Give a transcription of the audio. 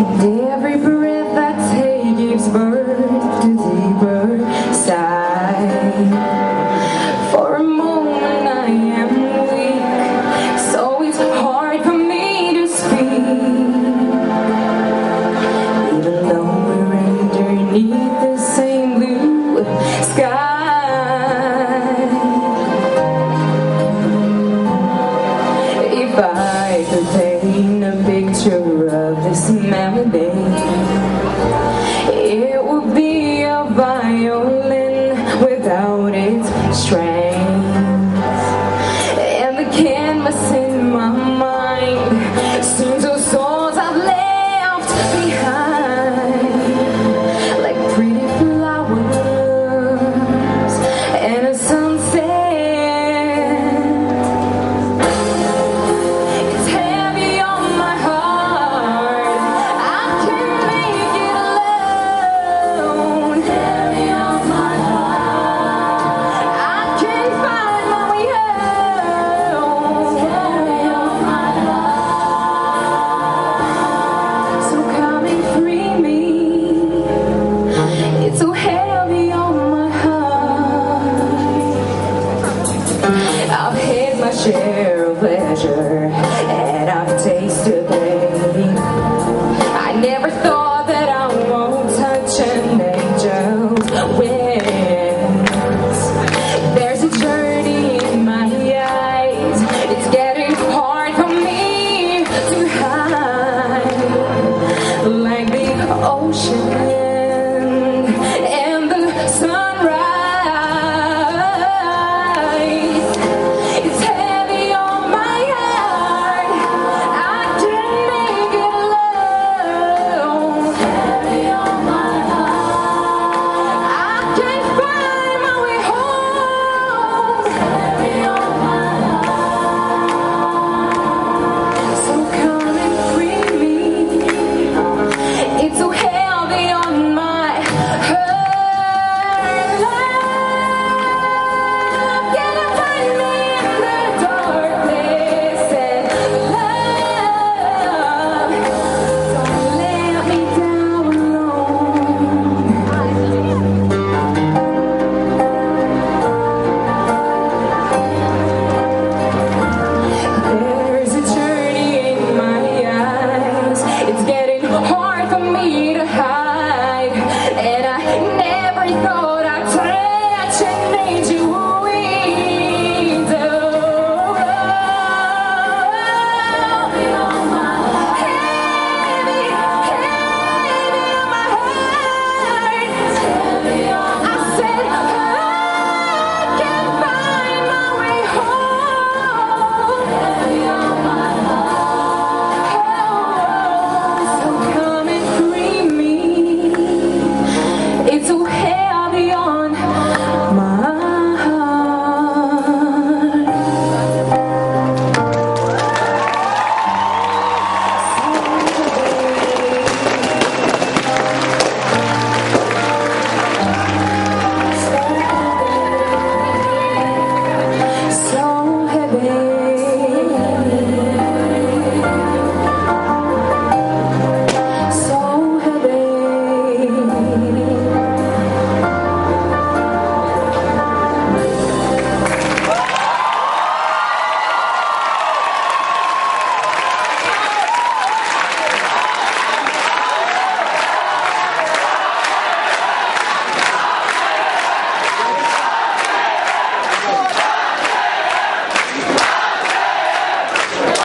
And every breath I take gives birth to deeper sighs. For a moment I am weak, so it's hard for me to speak. Even though we're underneath the same blue sky. If I could paint a picture of this melody, it would be a violin without its strings, and the canvas in my mind seems those souls I've left behind, like pretty flowers and a sunset. It's heavy on my heart, I can't make it alone. Heavy on my heart, I can't find my way home. Heavy on my heart, so come and free me. It's so heavy on my heart. I've had my share of pleasure, and I've tasted pain.